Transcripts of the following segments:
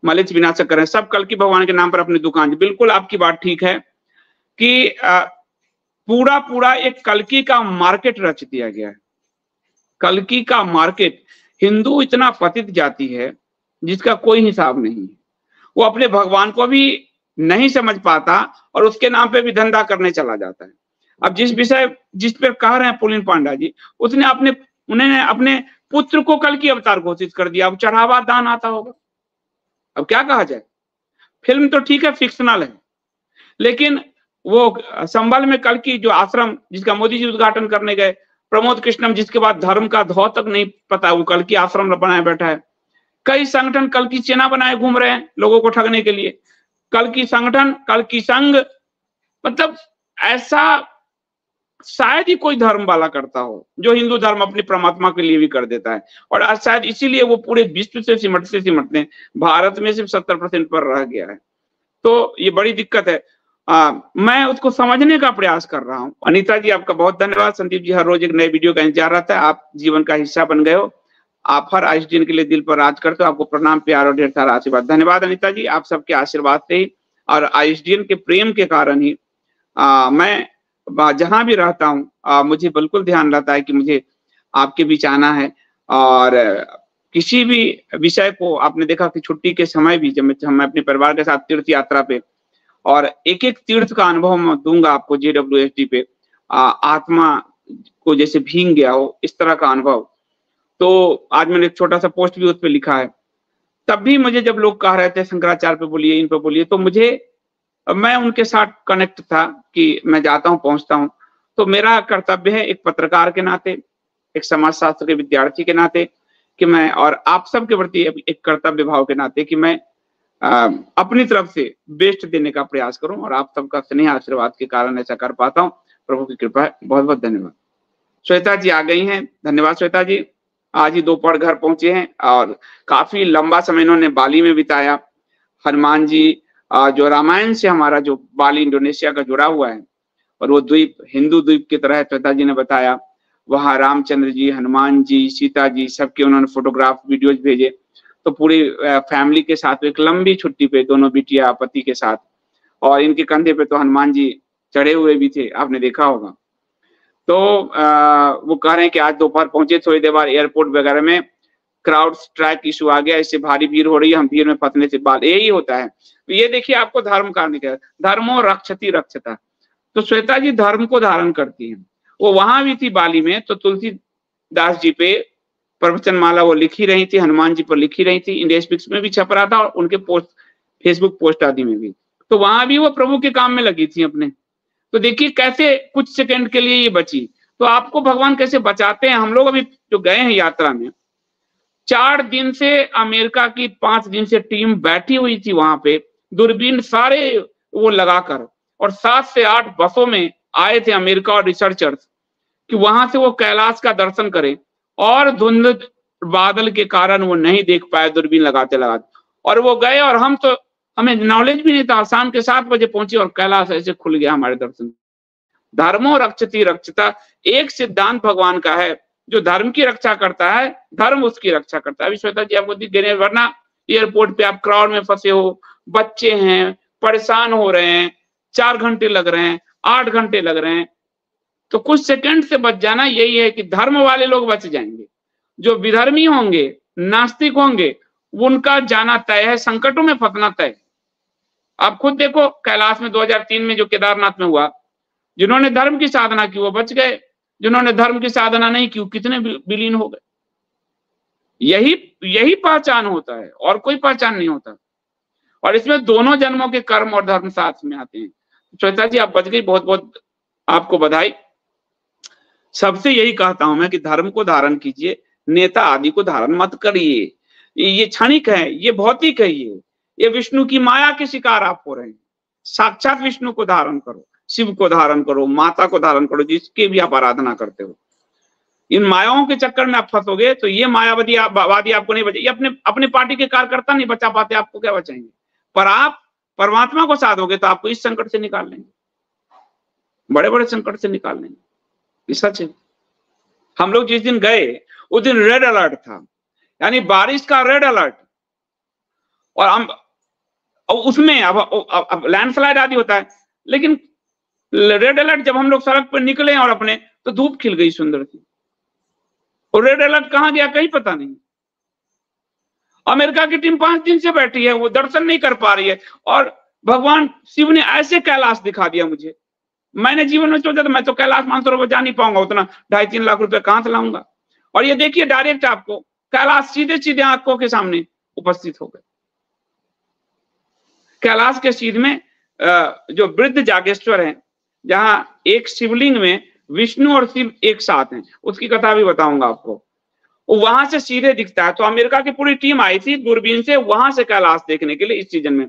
मलिच विनाशक कर रहे हैं, सब कल्कि भगवान के नाम पर अपनी दुकान। बिल्कुल आपकी बात ठीक है कि पूरा पूरा एक कल्कि का मार्केट रच दिया गया है, कल्कि का मार्केट। हिंदू इतना पतित जाति है जिसका कोई हिसाब नहीं है, वो अपने भगवान को भी नहीं समझ पाता और उसके नाम पे भी धंधा करने चला जाता है। अब जिस पर कह रहे हैं पुलिन पांडा जी, उन्होंने अपने पुत्र को कल्कि अवतार घोषित कर दिया। अब चढ़ावा दान आता होगा, अब क्या कहा जाए। फिल्म तो ठीक है, फिक्शनल है, लेकिन वो संभल में कल्कि जो आश्रम जिसका मोदी जी उद्घाटन करने गए, प्रमोद कृष्णम जिसके बाद धर्म का धौ तक नहीं पता, वो कल्कि आश्रम बनाए बैठा है। कई संगठन कल्कि सेना बनाए घूम रहे हैं लोगों को ठगने के लिए, कल्कि संगठन, कल्कि संघ। मतलब ऐसा शायद ही कोई धर्म वाला करता हो जो हिंदू धर्म अपने परमात्मा के लिए भी कर देता है। और शायद इसीलिए वो पूरे विश्व से सिमटते भारत में सिर्फ 70% पर रह गया है। तो ये बड़ी दिक्कत है। मैं उसको समझने का प्रयास कर रहा हूँ। अनीता जी आपका बहुत धन्यवाद। संदीप जी हर रोज एक नए वीडियो का इंतजार रहता है, आप जीवन का हिस्सा बन गए हो, आप हर आईएसडीएन के लिए दिल पर राज करते हो। आपको प्रणाम, प्यार और ढेर सारा आशीर्वाद। धन्यवाद अनीता जी, आप सबके आशीर्वाद से ही और आईएसडीएन के प्रेम के कारण ही मैं जहां भी रहता हूँ मुझे बिल्कुल ध्यान रहता है कि मुझे आपके बीच आना है। और किसी भी विषय को आपने देखा कि छुट्टी के समय भी जब मैं अपने परिवार के साथ तीर्थ यात्रा पे, और एक एक तीर्थ का अनुभव मैं दूंगा आपको JWSD पे, आत्मा को जैसे भींग गया हो इस तरह का अनुभव। तो आज मैंने एक छोटा सा पोस्ट भी उस पर लिखा है। तब भी मुझे जब लोग कह रहे थे शंकराचार्य पे बोलिए, इन पे बोलिए, तो मैं उनके साथ कनेक्ट था कि मैं जाता हूँ, पहुंचता हूँ। तो मेरा कर्तव्य है एक पत्रकार के नाते, एक समाजशास्त्र के विद्यार्थी के नाते कि मैं, और आप सबके प्रति एक कर्तव्य भाव के नाते कि मैं अपनी तरफ से बेस्ट देने का प्रयास करूं, और आप सबका स्नेह आशीर्वाद के कारण ऐसा कर पाता हूं। प्रभु की कृपा है। बहुत बहुत धन्यवाद। श्वेता जी आ गई हैं, धन्यवाद श्वेता जी। आज ही दोपहर घर पहुंचे हैं और काफी लंबा समय इन्होंने बाली में बिताया। हनुमान जी जो रामायण से हमारा जो बाली इंडोनेशिया का जुड़ा हुआ है, और वो द्वीप हिंदू द्वीप की तरह श्वेता जी ने बताया। वहां रामचंद्र जी, हनुमान जी, सीता जी, सबके उन्होंने फोटोग्राफ वीडियोज भेजे। तो पूरी फैमिली के साथ एक लंबी छुट्टी पे, दोनों बिटिया पति के साथ, और इनके कंधे पे तो हनुमान जी चढ़े हुए भी थे, आपने देखा होगा। तो वो कह रहे हैं कि आज दोपहर पहुंचे, थोड़ी देर बाद एयरपोर्ट वगैरह में क्राउड स्ट्राइक इशू आ गया, इससे भारी भीड़ हो रही है, हम भीड़ में फंसने से बाल, यही होता है। तो ये देखिए आपको धर्म का निकल, धर्मो रक्षति रक्षता। तो श्वेता जी धर्म को धारण करती हैं। वो वहां भी थी बाली में, तो तुलसीदास जी पे प्रवचन माला वो लिखी रही थी, हनुमान जी पर लिखी रही थी, इंडिया स्पीक्स में भी छप रहा था और उनके पोस्ट, फेसबुक पोस्ट आदि में भी। तो वहां भी वो प्रभु के काम में लगी थी अपने। तो देखिए कैसे कुछ सेकंड के लिए ये बची। तो आपको भगवान कैसे बचाते हैं। हम लोग अभी जो गए हैं यात्रा में, 4 दिन से अमेरिका की 5 दिन से टीम बैठी हुई थी वहां पे, दूरबीन सारे वो लगाकर, और 7 से 8 बसों में आए थे अमेरिका और रिसर्चर्स कि वहां से वो कैलाश का दर्शन करें, और धुंध बादल के कारण वो नहीं देख पाए दूरबीन लगाते लगाते, और वो गए, और हमें नॉलेज भी नहीं था। शाम के 7 बजे पहुंचे और कैलाश ऐसे खुल गया हमारे दर्शन। धर्मो रक्षति रक्षता, एक सिद्धांत भगवान का है, जो धर्म की रक्षा करता है धर्म उसकी रक्षा करता है। अभी श्वेता जी आपको दिख गए, वरना एयरपोर्ट पे आप क्राउड में फंसे हो, बच्चे हैं, परेशान हो रहे हैं, 4 घंटे लग रहे हैं, 8 घंटे लग रहे हैं। तो कुछ सेकंड से बच जाना यही है कि धर्म वाले लोग बच जाएंगे। जो विधर्मी होंगे, नास्तिक होंगे, उनका जाना तय है, संकटों में फंसना तय। आप खुद देखो कैलाश में 2003 में जो केदारनाथ में हुआ, जिन्होंने धर्म की साधना की वो बच गए, जिन्होंने धर्म की साधना नहीं की कितने विलीन हो गए। यही पहचान होता है, और कोई पहचान नहीं होता। और इसमें दोनों जन्मों के कर्म और धर्म साथ में आते हैं। श्वेता जी आप बच गई, बहुत बहुत आपको बधाई। सबसे यही कहता हूं मैं कि धर्म को धारण कीजिए, नेता आदि को धारण मत करिए। ये क्षणिक है, ये भौतिक है, ये विष्णु की माया के शिकार आप हो रहे हैं। साक्षात विष्णु को धारण करो, शिव को धारण करो, माता को धारण करो, जिसके भी आप आराधना करते हो। इन मायाओं के चक्कर में आप फंसोगे तो ये मायावादी आपको नहीं बचे। अपने पार्टी के कार्यकर्ता नहीं बचा पाते, आपको क्या बचाएंगे। पर आप परमात्मा को साधोगे तो आपको इस संकट से निकाल लेंगे, बड़े बड़े संकट से निकाल लेंगे। ये सच है। हम लोग जिस दिन गए उस दिन रेड अलर्ट था, यानी बारिश का रेड अलर्ट। और उसमें अब लैंडस्लाइड आदि होता है, लेकिन रेड अलर्ट जब हम लोग सड़क पर निकले और अपने, तो धूप खिल गई सुंदर सी, और रेड अलर्ट कहां गया कहीं पता नहीं। अमेरिका की टीम 5 दिन से बैठी है, वो दर्शन नहीं कर पा रही है, और भगवान शिव ने ऐसे कैलाश दिखा दिया मुझे। मैंने जीवन में सोचा था मैं तो कैलाश मानसरोवर जा नहीं पाऊंगा, उतना 2.5-3 लाख रुपए कहां से लाऊंगा। और ये देखिए डायरेक्ट आपको कैलाश सीधे सीधे आंखों के सामने उपस्थित हो गए। कैलाश के सीध में जो वृद्ध जागेश्वर है, जहां एक शिवलिंग में विष्णु और शिव एक साथ हैं, उसकी कथा भी बताऊंगा आपको। वहां से सीधे दिखता है। तो अमेरिका की पूरी टीम आई थी दूरबीन से वहां से कैलाश देखने के लिए इस सीजन में।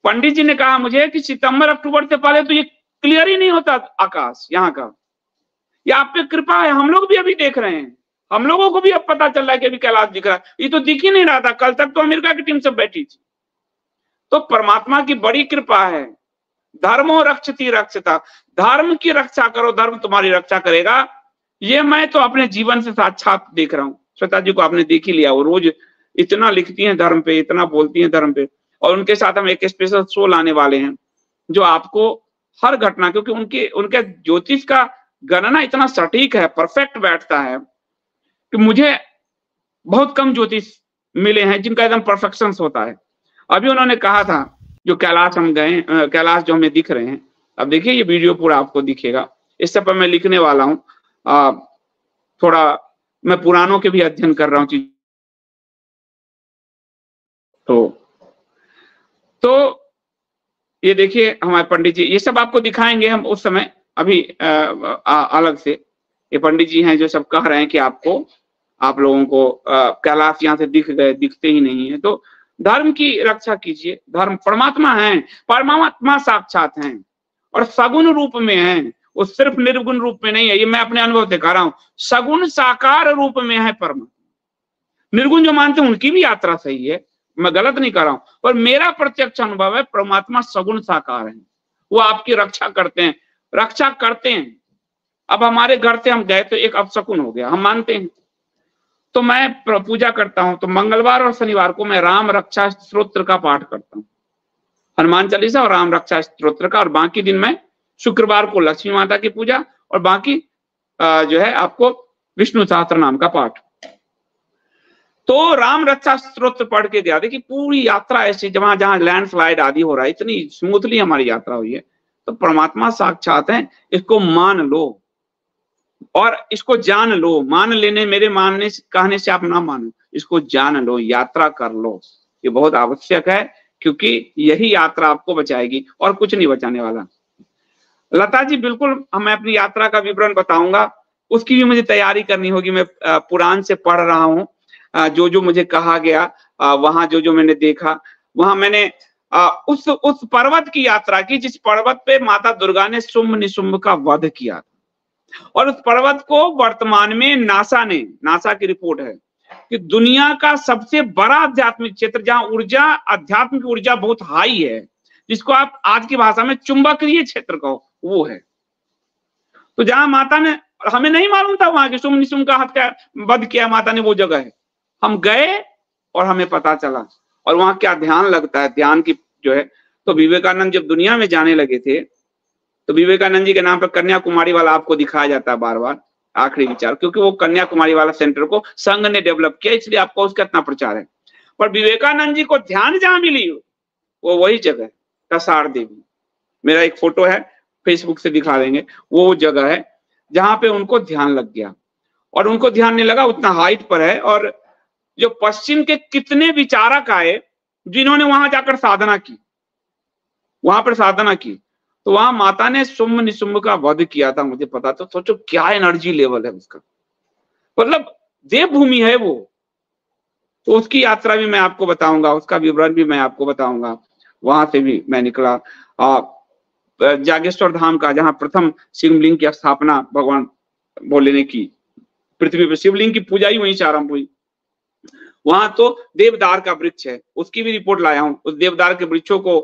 पंडित जी ने कहा मुझे कि सितंबर अक्टूबर से पहले तो ये क्लियर ही नहीं होता आकाश यहाँ का। ये आप पे कृपा है, हम लोग भी अभी देख रहे हैं, हम लोगों को भी अब पता चल रहा है कि अभी कैलाश दिख रहा है। ये तो दिख ही नहीं रहा था, कल तक तो अमेरिका की टीम सब बैठी थी। तो परमात्मा की बड़ी कृपा है। धर्मो रक्षति रक्षता, धर्म की रक्षा करो, धर्म तुम्हारी रक्षा करेगा। ये मैं तो अपने जीवन से साक्षात देख रहा हूँ। श्वेता जी को आपने देख ही लिया, वो रोज इतना लिखती हैं धर्म पे, इतना बोलती हैं धर्म पे, और उनके साथ हम एक स्पेशल शो लाने वाले हैं जो आपको हर घटना, क्योंकि उनके ज्योतिष का गणना इतना सटीक है, परफेक्ट बैठता है कि मुझे बहुत कम ज्योतिष मिले हैं जिनका एकदम परफेक्शन होता है। अभी उन्होंने कहा था जो कैलाश हम गए, कैलाश जो हमें दिख रहे हैं, अब देखिए ये वीडियो पूरा आपको दिखेगा। इससे पर मैं लिखने वाला हूँ, थोड़ा मैं पुराणों के भी अध्ययन कर रहा हूँ चीज। तो ये देखिए हमारे पंडित जी, ये सब आपको दिखाएंगे हम उस समय, अभी अलग से। ये पंडित जी हैं जो सब कह रहे हैं कि आप लोगों को कैलाश यहाँ से दिखते ही नहीं है। तो धर्म की रक्षा कीजिए। धर्म परमात्मा है, परमात्मा साक्षात हैं और सगुण रूप में है, वो सिर्फ निर्गुण रूप में नहीं है। ये मैं अपने अनुभव से कह रहा हूं, सगुण साकार रूप में है परमात्मा। निर्गुण जो मानते हैं उनकी भी यात्रा सही है, मैं गलत नहीं कर रहा हूं, पर मेरा प्रत्यक्ष अनुभव है परमात्मा सगुण साकार है। वो आपकी रक्षा करते हैं। अब हमारे घर से हम गए तो एक अपशकुन हो गया, हम मानते हैं। तो मैं पूजा करता हूं, तो मंगलवार और शनिवार को मैं राम रक्षा स्तोत्र का पाठ करता हूं, हनुमान चालीसा और राम रक्षा स्तोत्र का, और बाकी दिन मैं शुक्रवार को लक्ष्मी माता की पूजा, और बाकी जो है आपको विष्णु सहस्त्र नाम का पाठ। तो राम रक्षा स्तोत्र पढ़ के गया। देखिए पूरी यात्रा ऐसी, जहां जहां लैंडस्लाइड आदि हो रहा है, इतनी स्मूथली हमारी यात्रा हुई है। तो परमात्मा साक्षात है, इसको मान लो और इसको जान लो। मान लेने, मेरे मानने कहने से आप ना मानो, इसको जान लो, यात्रा कर लो। ये बहुत आवश्यक है, क्योंकि यही यात्रा आपको बचाएगी और कुछ नहीं बचाने वाला। लता जी बिल्कुल, मैं अपनी यात्रा का विवरण बताऊंगा, उसकी भी मुझे तैयारी करनी होगी। मैं पुराण से पढ़ रहा हूँ, जो जो मुझे कहा गया, वहां जो जो मैंने देखा, वहां मैंने उस पर्वत की यात्रा की जिस पर्वत पे माता दुर्गा ने शुंभ निशुंभ का वध किया था। और उस पर्वत को वर्तमान में नासा की रिपोर्ट है कि दुनिया का सबसे बड़ा आध्यात्मिक क्षेत्र, जहां आध्यात्मिक ऊर्जा बहुत हाई है, जिसको आप आज की भाषा में चुंबकीय क्षेत्र कहो, वो है। तो जहां माता ने, हमें नहीं मालूम था वहां के शुंभ निशुंभ का वध किया माता ने, वो जगह है। हम गए और हमें पता चला, और वहां क्या ध्यान लगता है, ध्यान की जो है। तो विवेकानंद जब दुनिया में जाने लगे थे, तो विवेकानंद जी के नाम पर कन्याकुमारी वाला आपको दिखाया जाता है बार बार, आखिरी विचार, क्योंकि वो कन्याकुमारी वाला सेंटर को संघ ने डेवलप किया, इसलिए आपको उसका इतना प्रचार है। पर विवेकानंद जी को ध्यान जहां मिली वो वही जगह कसार देवी। मेरा एक फोटो है, फेसबुक से दिखा देंगे, वो जगह है जहां पे उनको ध्यान लग गया। और उनको ध्यान नहीं लगा, उतना हाइट पर है। और जो पश्चिम के कितने विचारक आए जिन्होंने वहां जाकर साधना की, वहां पर साधना की, तो वहां माता ने शुंभ निशुंभ का वध किया था, मुझे पता। तो सोचो क्या एनर्जी लेवल है उसका, मतलब देवभूमि है वो। तो उसकी यात्रा भी मैं आपको बताऊंगा, उसका विवरण भी मैं आपको बताऊंगा। वहां से भी मैं निकला जागेश्वर धाम का, जहां प्रथम शिवलिंग की स्थापना भगवान भोले ने की। पृथ्वी पर शिवलिंग की पूजा ही वहीं से आरंभ हुई। वहां तो देवदार का वृक्ष है, उसकी भी रिपोर्ट लाया हूं। उस देवदार के वृक्षों को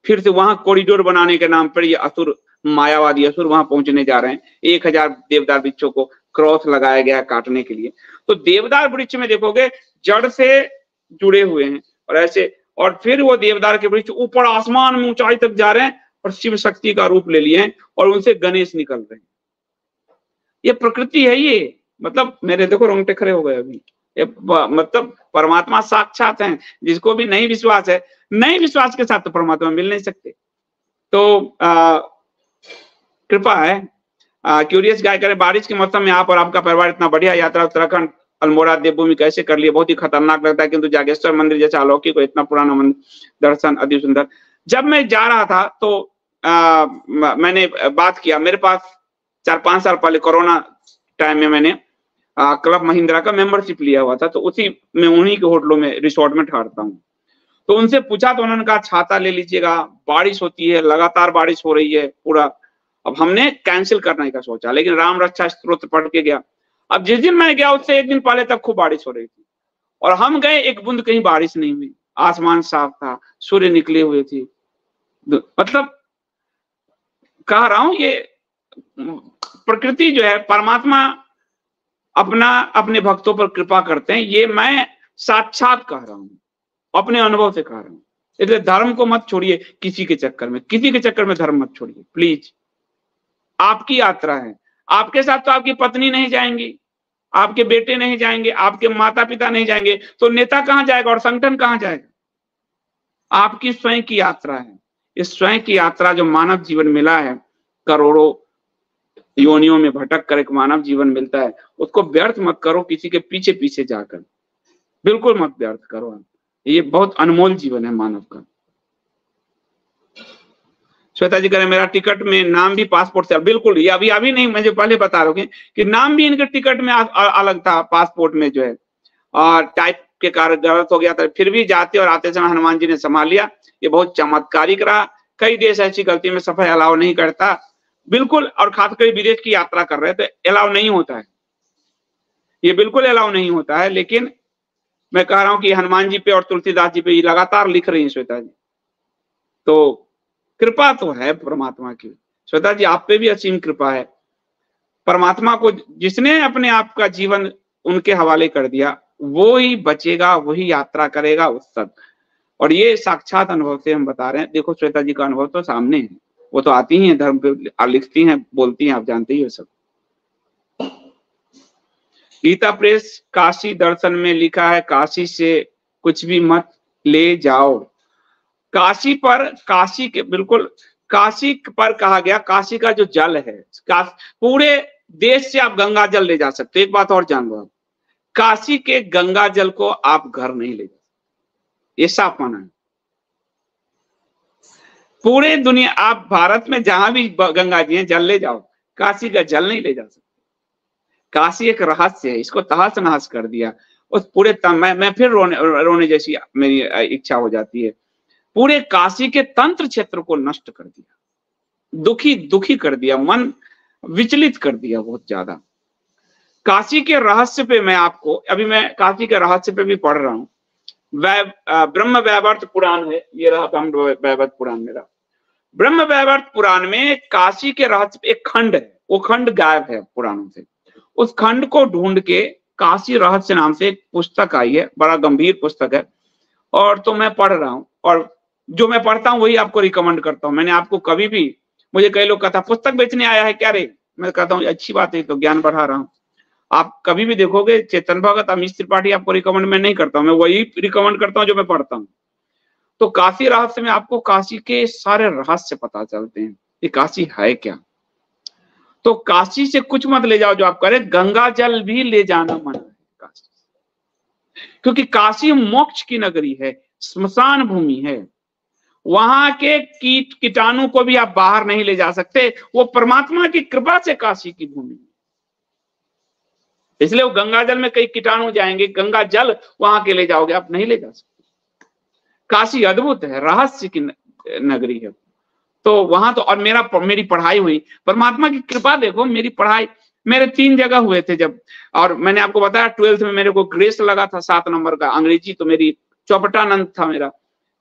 फिर से वहां कॉरिडोर बनाने के नाम पर ये असुर, मायावादी असुर वहां पहुंचने जा रहे हैं। 1000 देवदार वृक्षों को क्रॉस लगाया गया है काटने के लिए। तो देवदार वृक्ष में देखोगे जड़ से जुड़े हुए हैं, और ऐसे, और फिर वो देवदार के वृक्ष ऊपर आसमान में ऊंचाई तक जा रहे हैं और शिव शक्ति का रूप ले लिए हैं और उनसे गणेश निकल रहे हैं। ये प्रकृति है ये, मतलब मेरे देखो रोंगटे खड़े हो गए अभी। ये मतलब परमात्मा साक्षात हैं। जिसको भी नहीं विश्वास है, नहीं विश्वास के साथ तो परमात्मा मिल नहीं सकते। तो कृपा है। क्यूरियस गाय करे, बारिश के मौसम में आप और आपका परिवार इतना बढ़िया यात्रा उत्तराखंड अल्मोड़ा देवभूमि कैसे कर लिए? बहुत ही खतरनाक लगता है, किंतु जागेश्वर मंदिर जैसा अलौकिक को इतना पुराना मंदिर दर्शन अति सुंदर। जब मैं जा रहा था तो मैंने बात किया, मेरे पास 4-5 साल पहले कोरोना टाइम में मैंने क्लब महिंद्रा का मेंबरशिप लिया हुआ था, तो उसी में उन्हीं के होटलों में रिसोर्ट में ठहरता हूँ। तो उनसे पूछा तो उन्होंने कहा छाता ले लीजिएगा, बारिश होती है, लगातार बारिश हो रही है पूरा। अब हमने कैंसिल करने का सोचा, लेकिन राम रक्षा स्तोत्र पढ़ के गया। अब जिस दिन मैं गया उससे एक दिन पहले तक खूब बारिश हो रही थी और हम गए, एक बूंद कहीं बारिश नहीं हुई, आसमान साफ था, सूर्य निकले हुए थे। मतलब कह रहा हूं ये प्रकृति जो है, परमात्मा अपने भक्तों पर कृपा करते हैं। ये मैं साक्षात कह रहा हूं, अपने अनुभव से कह रहा हूं। इसलिए धर्म को मत छोड़िए किसी के चक्कर में, किसी के चक्कर में धर्म मत छोड़िए प्लीज। आपकी यात्रा है, आपके साथ तो आपकी पत्नी नहीं जाएंगी, आपके बेटे नहीं जाएंगे, आपके माता पिता नहीं जाएंगे, तो नेता कहां जाएगा और संगठन कहां जाएगा? आपकी स्वयं की यात्रा है। इस स्वयं की यात्रा जो मानव जीवन मिला है, करोड़ों योनियों में भटक कर एक मानव जीवन मिलता है, उसको व्यर्थ मत करो किसी के पीछे पीछे जाकर, बिल्कुल मत व्यर्थ करो। ये बहुत अनमोल जीवन है मानव का। श्वेता जी कह रहे मेरा टिकट में नाम भी पासपोर्ट से, बिल्कुल ये अभी नहीं, मुझे पहले बता रहे कि नाम भी इनके टिकट में अलग था, पासपोर्ट में जो है, और टाइप के कारण गलत हो गया था। फिर भी जाते और आते समय हनुमान जी ने संभाल लिया। ये बहुत चमत्कारिक रहा। कई देश ऐसी गलती में सफर अलाउ नहीं करता, बिल्कुल, और खासकर विदेश की यात्रा कर रहे हैं तो अलाउ नहीं होता है, ये बिल्कुल अलाउ नहीं होता है। लेकिन मैं कह रहा हूं कि हनुमान जी पे और तुलसीदास जी पे ये लगातार लिख रही हैं श्वेता जी, तो कृपा तो है परमात्मा की। श्वेता जी आप पे भी असीम कृपा है। परमात्मा को जिसने अपने आप का जीवन उनके हवाले कर दिया, वो ही बचेगा, वही यात्रा करेगा उस तक। और ये साक्षात अनुभव से हम बता रहे हैं। देखो श्वेता जी का अनुभव तो सामने है, वो तो आती ही है धर्म पे, लिखती हैं, बोलती हैं, आप जानते ही हो सब। गीता प्रेस काशी दर्शन में लिखा है काशी से कुछ भी मत ले जाओ। काशी पर, काशी के बिल्कुल काशी पर कहा गया, काशी का जो जल है, पूरे देश से आप गंगा जल ले जा सकते। एक बात और जान लो, काशी के गंगा जल को आप घर नहीं ले जा सकते, ये साफ माना है। पूरे दुनिया, आप भारत में जहां भी गंगा जी हैं जल ले जाओ, काशी का जल नहीं ले जा सकते। काशी एक रहस्य है, इसको तहस नहस कर दिया। उस पूरे मैं फिर रोने जैसी मेरी इच्छा हो जाती है। पूरे काशी के तंत्र क्षेत्र को नष्ट कर दिया, दुखी कर दिया, मन विचलित कर दिया बहुत ज्यादा। काशी के रहस्य पे मैं आपको, अभी मैं काशी के रहस्य पे भी पढ़ रहा हूँ। ब्रह्म वैवर्त पुराण है, ये रहा ब्रह्म वैवर्त पुराण मेरा। ब्रह्म वैवर्त पुराण में काशी के रहस्य एक खंड है, वो खंड गायब है पुराणों से। उस खंड को ढूंढ के काशी रहस्य नाम से एक पुस्तक आई है, बड़ा गंभीर पुस्तक है, और तो मैं पढ़ रहा हूँ, और जो मैं पढ़ता हूँ वही आपको रिकमेंड करता हूँ। मैंने आपको कभी भी, मुझे कई लोग कहता पुस्तक बेचने आया है क्या रे, मैं कहता हूँ अच्छी बात है, तो ज्ञान बढ़ा रहा हूँ। आप कभी भी देखोगे चेतन भगत, अमीश त्रिपाठी आपको रिकमेंड मैं नहीं करता हूँ, मैं वही रिकमेंड करता हूँ जो मैं पढ़ता हूँ। तो काशी रहस्य में आपको काशी के सारे रहस्य पता चलते हैं कि काशी है क्या। तो काशी से कुछ मत ले जाओ जो आप करें, गंगा जल भी ले जाना मना है काशी, क्योंकि काशी मोक्ष की नगरी है, स्मशान भूमि है। वहां के कीटाणु को भी आप बाहर नहीं ले जा सकते, वो परमात्मा की कृपा से काशी की भूमि है। इसलिए वो गंगा जल में कई कीटाणु जाएंगे, गंगा जल वहां के ले जाओगे आप, नहीं ले जा सकते। काशी अद्भुत है, रहस्य की नगरी है। तो वहां तो, और मेरी पढ़ाई हुई, परमात्मा की कृपा देखो, मेरी पढ़ाई मेरे 3 जगह हुए थे जब, और मैंने आपको बताया 12th में मेरे को ग्रेस लगा था 7 नंबर का। अंग्रेजी तो मेरी चौपटानंद था मेरा।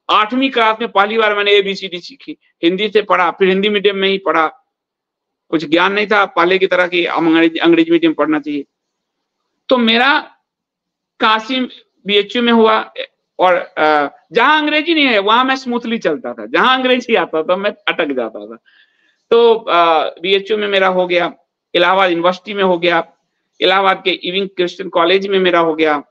8वीं क्लास में पहली बार मैंने ABCD सीखी, हिंदी से पढ़ा, फिर हिंदी मीडियम में ही पढ़ा, कुछ ज्ञान नहीं था पहले की तरह की अंग्रेजी मीडियम पढ़ना चाहिए। तो मेरा काशी BHU में हुआ, और जहां अंग्रेजी नहीं है वहां मैं स्मूथली चलता था, जहां अंग्रेजी आता था मैं अटक जाता था। तो बीएचयू में मेरा हो गया, इलाहाबाद यूनिवर्सिटी में हो गया, इलाहाबाद के इविंग क्रिश्चियन कॉलेज में मेरा हो गया,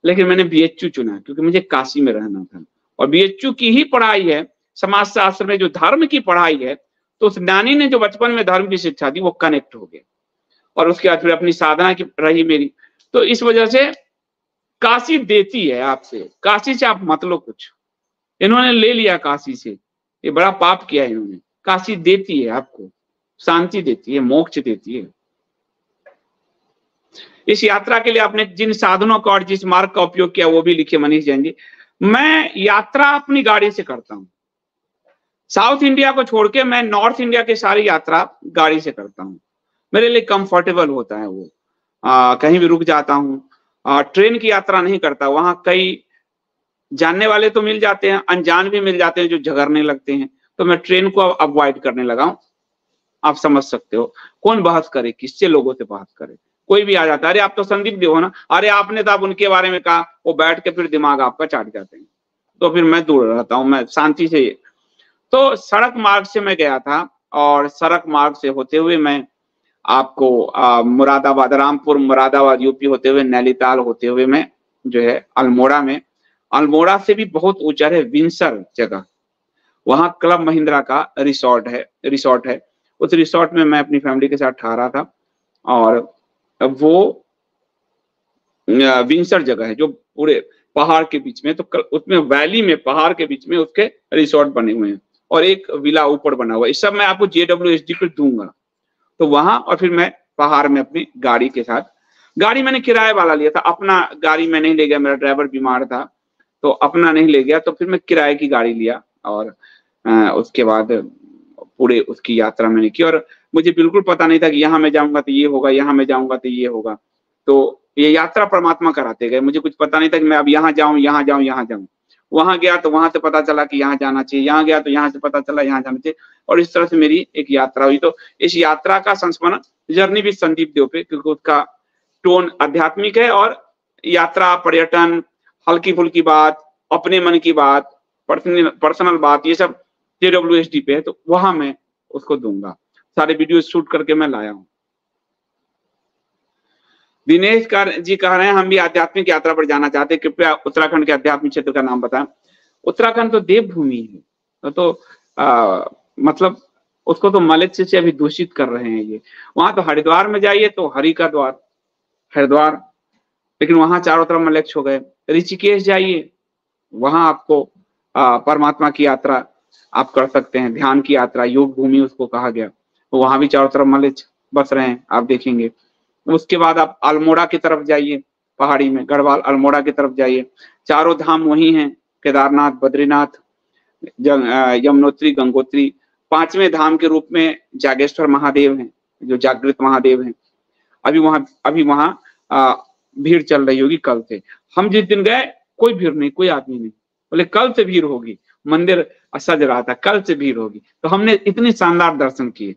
लेकिन मैंने बीएचयू चुना क्योंकि मुझे काशी में रहना था। और बीएचयू की ही पढ़ाई है, समाज शास्त्र में जो धर्म की पढ़ाई है, तो उस नानी ने जो बचपन में धर्म की शिक्षा दी वो कनेक्ट हो गया, और उसके बाद फिर अपनी साधना की रही मेरी। तो इस वजह से काशी देती है आपसे, काशी से आप मत लो कुछ, इन्होंने ले लिया काशी से, ये बड़ा पाप किया इन्होंने। काशी देती है आपको, शांति देती है, मोक्ष देती है। इस यात्रा के लिए आपने जिन साधनों का और जिस मार्ग का उपयोग किया वो भी लिखे मनीष जैन जी। मैं यात्रा अपनी गाड़ी से करता हूं, साउथ इंडिया को छोड़ के मैं नॉर्थ इंडिया की सारी यात्रा गाड़ी से करता हूं, मेरे लिए कंफर्टेबल होता है वो। कहीं भी रुक जाता हूं। ट्रेन की यात्रा नहीं करता, वहां कई जानने वाले तो मिल जाते हैं, अनजान भी मिल जाते हैं जो झगड़ने लगते हैं, तो मैं ट्रेन को अवॉइड करने लगा हूं। आप समझ सकते हो, कौन बहस करे, किससे लोगों से बहस करे, कोई भी आ जाता है, अरे आप तो संदीप देव हो ना, अरे आपने तो आप उनके बारे में कहा, वो बैठ के फिर दिमाग आपका चाट जाते हैं, तो फिर मैं दूर रहता हूं, मैं शांति से। तो सड़क मार्ग से मैं गया था, और सड़क मार्ग से होते हुए मैं आपको मुरादाबाद, रामपुर मुरादाबाद यूपी होते हुए, नैनीताल होते हुए मैं जो है अल्मोड़ा में, अल्मोड़ा से भी बहुत ऊंचा है विंसर जगह, वहां क्लब महिंद्रा का रिसोर्ट है। उस रिसोर्ट में मैं अपनी फैमिली के साथ ठहरा था, और वो विंसर जगह है जो पूरे पहाड़ के बीच में, तो उसमें वैली में पहाड़ के बीच में उसके रिसोर्ट बने हुए हैं, और एक विला ऊपर बना हुआ है। इस सब मैं आपको JWSD पे दूंगा। तो वहां, और फिर मैं पहाड़ में अपनी गाड़ी के साथ, गाड़ी मैंने किराए वाला लिया था, अपना गाड़ी मैं नहीं ले गया, मेरा ड्राइवर बीमार था तो अपना नहीं ले गया, तो फिर मैं किराए की गाड़ी लिया, और उसके बाद पूरे उसकी यात्रा मैंने की। और मुझे बिल्कुल पता नहीं था कि यहाँ मैं जाऊंगा तो ये होगा, यहाँ मैं जाऊंगा तो ये होगा। तो ये यात्रा परमात्मा कराते गए, मुझे कुछ पता नहीं था कि मैं अब यहाँ जाऊं, यहाँ जाऊं, यहाँ जाऊं। वहां गया तो वहां से पता चला कि यहाँ जाना चाहिए, यहाँ गया तो यहाँ से पता चला यहाँ जाना चाहिए, और इस तरह से मेरी एक यात्रा हुई। तो इस यात्रा का संस्मरण जर्नी भी संदीप देव पे, क्योंकि उसका टोन आध्यात्मिक है, और यात्रा, पर्यटन, हल्की फुल्की बात, अपने मन की बात, पर्सनल बात, ये सब JWSD पे है, तो वहां मैं उसको दूंगा। सारे वीडियो शूट करके मैं लाया हूं। दिनेश जी कह रहे हैं हम भी आध्यात्मिक यात्रा पर जाना चाहते हैं, कृपया उत्तराखंड के आध्यात्मिक क्षेत्र का नाम बताएं। उत्तराखंड तो देवभूमि है, तो मतलब उसको तो मलेच्छ से अभी दूषित कर रहे हैं ये। वहां तो हरिद्वार में जाइए तो हरि का द्वार हरिद्वार, लेकिन वहां चारों तरफ मलेच्छ हो गए। ऋषिकेश जाइए, वहां आपको परमात्मा की यात्रा आप कर सकते हैं, ध्यान की यात्रा, योग भूमि उसको कहा गया, तो वहां भी चारों तरफ मलेच्छ बस रहे हैं, आप देखेंगे। उसके बाद आप अल्मोड़ा की तरफ जाइए, पहाड़ी में गढ़वाल अल्मोड़ा की तरफ जाइए, चारों धाम वही हैं, केदारनाथ, बद्रीनाथ, यमुनोत्री, गंगोत्री। पांचवें धाम के रूप में जागेश्वर महादेव हैं, जो जागृत महादेव हैं। अभी वहां भीड़ चल रही होगी कल से। हम जिस दिन गए कोई भीड़ नहीं, कोई आदमी नहीं, बोले कल से भीड़ होगी, मंदिर सज रहा था, कल से भीड़ होगी। तो हमने इतने शानदार दर्शन किए।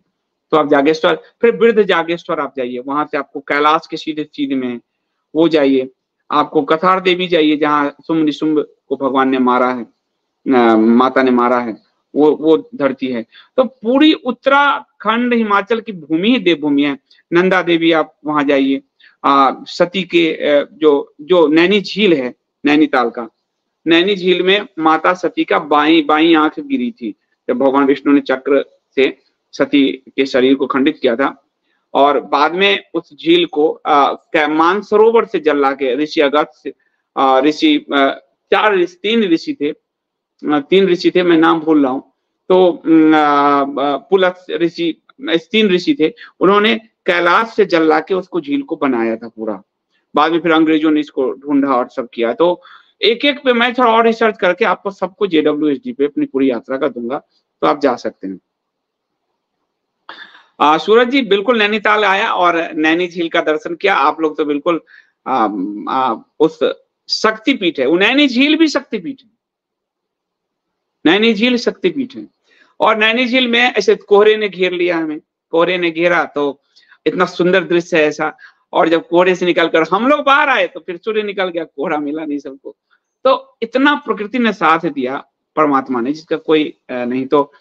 तो आप जागेश्वर, फिर वृद्ध जागेश्वर आप जाइए, वहां से आपको कैलाश के सीधे में वो जाइए। आपको कथार देवी जाइए, जहाँ शुंभ निशुंभ को भगवान ने मारा है, माता ने मारा है, वो धरती है। तो पूरी उत्तराखंड हिमाचल की भूमि ही देवभूमि है। नंदा देवी आप वहां जाइए। सती के जो नैनी झील है, नैनीताल का, नैनी झील में माता सती का बाई आंख गिरी थी जब भगवान विष्णु ने चक्र से सती के शरीर को खंडित किया था। और बाद में उस झील को मानसरोवर से जल ला के ऋषि अगस्त्य, तीन ऋषि थे, मैं नाम भूल रहा हूँ। तो पुलस ऋषि, 3 ऋषि थे, उन्होंने कैलाश से जल ला के उसको झील को बनाया था पूरा। बाद में फिर अंग्रेजों ने इसको ढूंढा और सब किया। तो एक एक पे मैं थोड़ा और रिसर्च करके आपको सबको JWSD पे अपनी पूरी यात्रा का दूंगा, तो आप जा सकते हैं। सूरज जी बिल्कुल नैनीताल आया और नैनी झील का दर्शन किया। आप लोग तो बिल्कुल उस शक्तिपीठ है, वो नैनी झील भी शक्तिपीठ है, नैनी झील शक्तिपीठ है। और नैनी झील में ऐसे कोहरे ने घेर लिया हमें, कोहरे ने घेरा तो इतना सुंदर दृश्य है ऐसा। और जब कोहरे से निकलकर हम लोग बाहर आए तो फिर सूर्य निकल गया, कोहरा मिला नहीं सबको। तो इतना प्रकृति ने साथ दिया परमात्मा ने, जिसका कोई नहीं। तो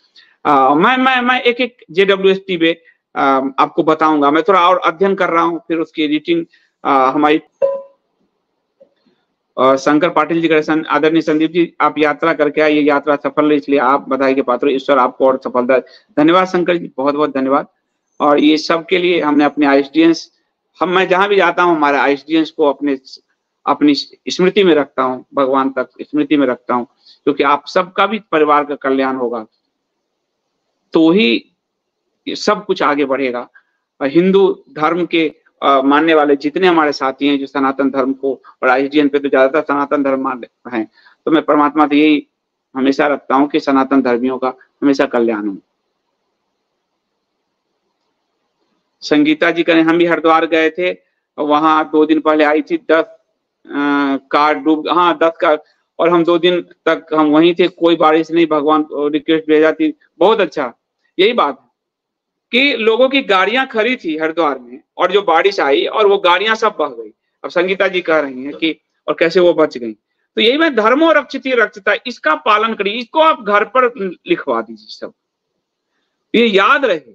मैं एक एक JWST पे आपको बताऊंगा। मैं थोड़ा और अध्ययन कर रहा हूँ, फिर उसकी एडिटिंग हमारी शंकर पाटिल जी का। आदरणीय संदीप जी, आप यात्रा करके आए, ये यात्रा सफल रही, इसलिए आप बधाई के पात्र। ईश्वर आपको और सफलता। धन्यवाद शंकर जी, बहुत बहुत धन्यवाद। और ये सब के लिए हमने अपने ISDNs, मैं जहां भी जाता हूँ हमारे ISDNs को अपनी स्मृति में रखता हूँ, भगवान तक स्मृति में रखता हूँ, क्योंकि आप सबका भी परिवार का कल्याण होगा तो ही सब कुछ आगे बढ़ेगा। हिंदू धर्म के मानने वाले जितने हमारे साथी हैं जो सनातन धर्म को, और ISDN पे तो ज्यादातर सनातन धर्म मान हैं, तो मैं परमात्मा से यही हमेशा रखता हूँ कि सनातन धर्मियों का हमेशा कल्याण हो। संगीता जी करें, हम भी हरिद्वार गए थे, वहां 2 दिन पहले आई थी, 10 कार डूब, हाँ 10 कार, और हम 2 दिन तक हम वहीं थे, कोई बारिश नहीं, भगवान रिक्वेस्ट भेजा थी, बहुत अच्छा। यही बात है कि लोगों की गाड़ियां खड़ी थी हरिद्वार में, और जो बारिश आई और वो गाड़ियां सब बह गई। अब संगीता जी कह रही हैं कि और कैसे वो बच गई। तो यही मैं, धर्मो रक्षिति रक्षिता, इसका पालन करिए, इसको आप घर पर लिखवा दीजिए सब। ये याद रहे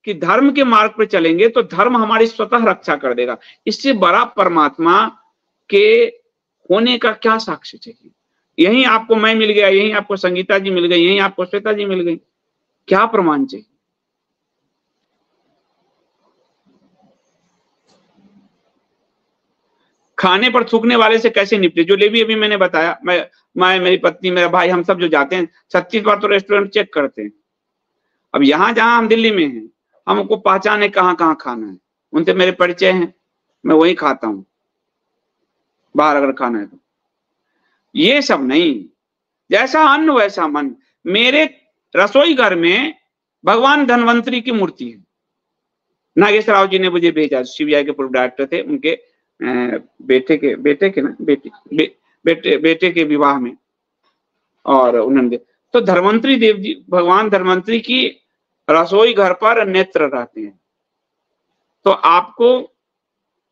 कि धर्म के मार्ग पर चलेंगे तो धर्म हमारी स्वतः रक्षा कर देगा। इससे बड़ा परमात्मा के होने का क्या साक्ष्य चाहिए। यही आपको मैं मिल गया, यही आपको संगीता जी मिल गई, यही आपको श्वेता जी मिल गई, क्या प्रमाण चाहिए। खाने पर थूकने वाले से कैसे निपटे, जो लेवी अभी मैंने बताया, मैं मेरी पत्नी, मेरा भाई, हम सब जो जाते हैं 36 बार तो रेस्टोरेंट चेक करते हैं। अब यहाँ जहां हम दिल्ली में हैं, हमको पहचान है कहाँ कहाँ खाना है, उनसे मेरे परिचय हैं, मैं वही खाता हूँ बाहर अगर खाना है तो। ये सब नहीं, जैसा अन्न वैसा मन। मेरे रसोई घर में भगवान धन्वंतरी की मूर्ति है। नागेश्वर राव जी ने मुझे भेजा, CBI के पूर्व डायरेक्टर थे, उनके बेटे के विवाह में, और उन्होंने तो धन्वंतरी देव जी, भगवान धन्वंतरी की रसोई घर पर नेत्र रहते हैं। तो आपको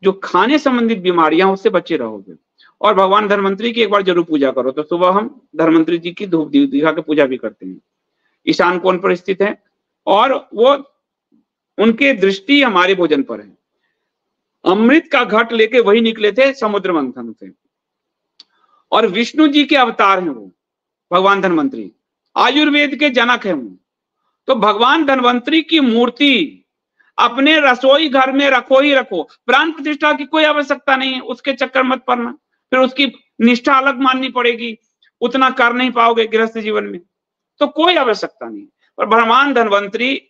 जो खाने संबंधित बीमारियां, उससे बचे रहोगे। और भगवान धन्वंतरी की एक बार जरूर पूजा करो। तो सुबह हम धन्वंतरी जी की धूप दिखा के पूजा भी करते हैं। ईशान कोण पर स्थित है, और वो उनके दृष्टि हमारे भोजन पर है। अमृत का घट लेके वही निकले थे समुद्र मंथन से, और विष्णु जी के अवतार हैं वो भगवान धन्वंतरी, आयुर्वेद के जनक हैं वो। तो भगवान धन्वंतरी की मूर्ति अपने रसोई घर में रखो ही रखो। प्राण प्रतिष्ठा की कोई आवश्यकता नहीं है, उसके चक्कर मत पड़ना, फिर उसकी निष्ठा अलग माननी पड़ेगी, उतना कर नहीं पाओगे गृहस्थ जीवन में, तो कोई आवश्यकता नहीं। पर भगवान धन्वंतरी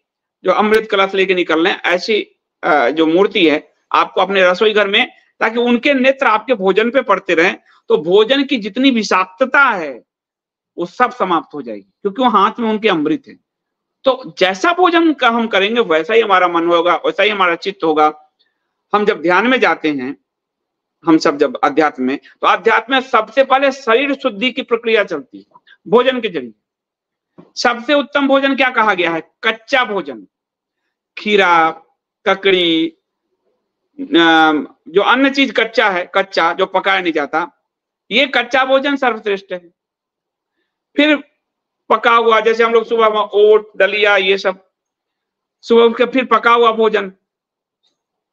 जो अमृत कलश लेके निकल रहे हैं, ऐसी जो मूर्ति है आपको अपने रसोई घर में, ताकि उनके नेत्र आपके भोजन पे पड़ते रहें, तो भोजन की जितनी विषाक्तता है वो सब समाप्त हो जाएगी, क्योंकि वो हाथ में उनके अमृत है। तो जैसा भोजन का हम करेंगे वैसा ही हमारा मन होगा, वैसा ही हमारा चित्त होगा। हम जब ध्यान में जाते हैं, हम सब जब अध्यात्म में, तो अध्यात्म में सबसे पहले शरीर शुद्धि की प्रक्रिया चलती है भोजन के जरिए। सबसे उत्तम भोजन क्या कहा गया है? कच्चा भोजन, खीरा, ककड़ी, जो अन्य चीज कच्चा है, कच्चा जो पकाया नहीं जाता, ये कच्चा भोजन सर्वश्रेष्ठ है। फिर पका हुआ, जैसे हम लोग सुबह में ओट, दलिया, ये सब सुबह उठ के फिर पका हुआ भोजन।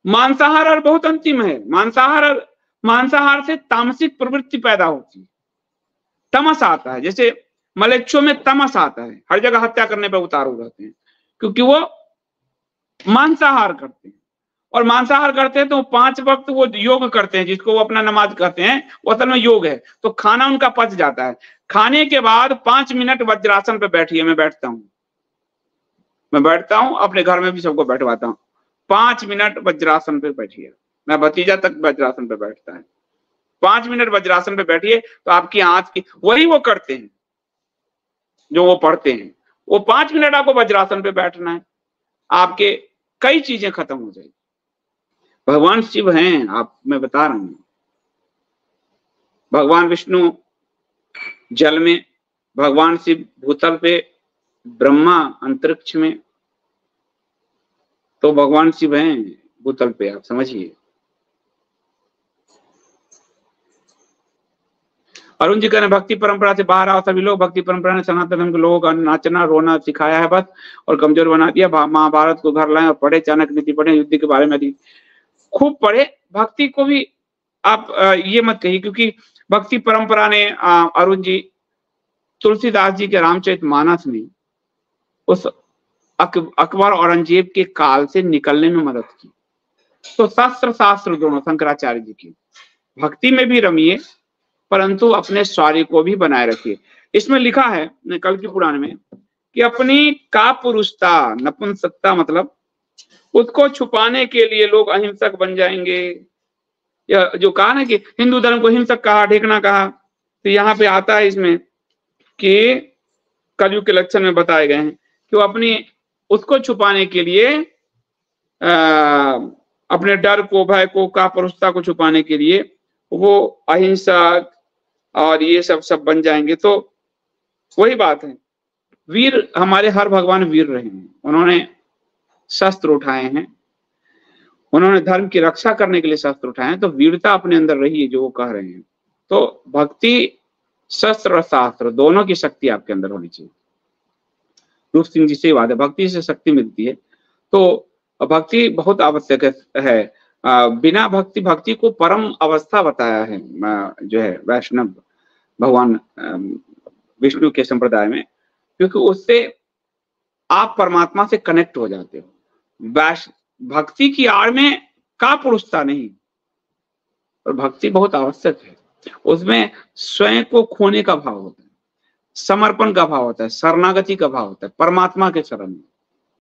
मांसाहार और बहुत अंतिम है। मांसाहार से तामसिक प्रवृत्ति पैदा होती है, तमस आता है। जैसे मलेच्छों में तमस आता है, हर जगह हत्या करने पर उतारू रहते हैं, क्योंकि वो मांसाहार करते हैं। और मांसाहार करते हैं तो 5 वक्त वो योग करते हैं, जिसको वो अपना नमाज कहते हैं, वो असल में योग है। तो खाना उनका पच जाता है। खाने के बाद 5 मिनट वज्रासन पे बैठिए। मैं बैठता हूँ, अपने घर में भी सबको बैठवाता हूँ। 5 मिनट वज्रासन पे बैठिए। मैं भतीजा तक वज्रासन पे बैठता है। 5 मिनट वज्रासन पे बैठिए, तो आपकी आंख की, वही वो करते हैं जो वो पढ़ते हैं, वो 5 मिनट आपको वज्रासन पे बैठना है, आपके कई चीजें खत्म हो जाएगी। भगवान शिव हैं, आप, मैं बता रहा हूं, भगवान विष्णु जल में, भगवान शिव भूतल पे, ब्रह्मा अंतरिक्ष में, तो भगवान शिव हैं भूतल पे, आप समझिए। अरुण जी कहने भक्ति परंपरा से बाहर आओ सभी लोग, भक्ति परंपरा ने सनातन धर्म के लोगों को नाचना रोना सिखाया है बस और कमजोर बना दिया। महाभारत को घर लाएं और पढ़े, चाणक्य नीति पढ़े, युद्ध के बारे में खूब पढ़े। भक्ति को भी आप ये मत कहिए, क्योंकि भक्ति परंपरा ने अरुण जी तुलसीदास जी के रामचरितमानस में उस अकबर औरंगजेब के काल से निकलने में मदद की। तो शस्त्र शास्त्र दोनों शंकराचार्य जी की, भक्ति में भी रमिए परंतु अपने शौर्य को भी बनाए रखिए। इसमें लिखा है कल की पुराण में कि अपनी कापुरुषता, नपुंसकता मतलब उसको छुपाने के लिए लोग अहिंसक बन जाएंगे। या जो कहा ना कि हिंदू धर्म को हिंसक कहा, ढेकना कहा, तो यहाँ पे आता है इसमें कि कलयुग के लक्षण में बताए गए हैं कि वो अपनी उसको छुपाने के लिए अपने डर को, भय को, कापुरुषता को छुपाने के लिए वो अहिंसक और ये सब बन जाएंगे। तो वही बात है, वीर हमारे हर भगवान वीर रहे हैं, उन्होंने शस्त्र उठाए हैं, उन्होंने धर्म की रक्षा करने के लिए शस्त्र उठाए हैं। तो वीरता अपने अंदर रही है जो वो कह रहे हैं। तो भक्ति, शस्त्र और शास्त्र दोनों की शक्ति आपके अंदर होनी चाहिए। रूप सिंह जी से बात है, भक्ति से शक्ति मिलती है। तो भक्ति बहुत आवश्यक है। बिना भक्ति को परम अवस्था बताया है जो है वैष्णव भगवान विष्णु के संप्रदाय में, क्योंकि उससे आप परमात्मा से कनेक्ट हो जाते हो। भक्ति की आड़ में कापुरुषता नहीं, और भक्ति बहुत आवश्यक है। उसमें स्वयं को खोने का भाव होता है, समर्पण का भाव होता है, शरणागति का भाव होता है परमात्मा के शरण में।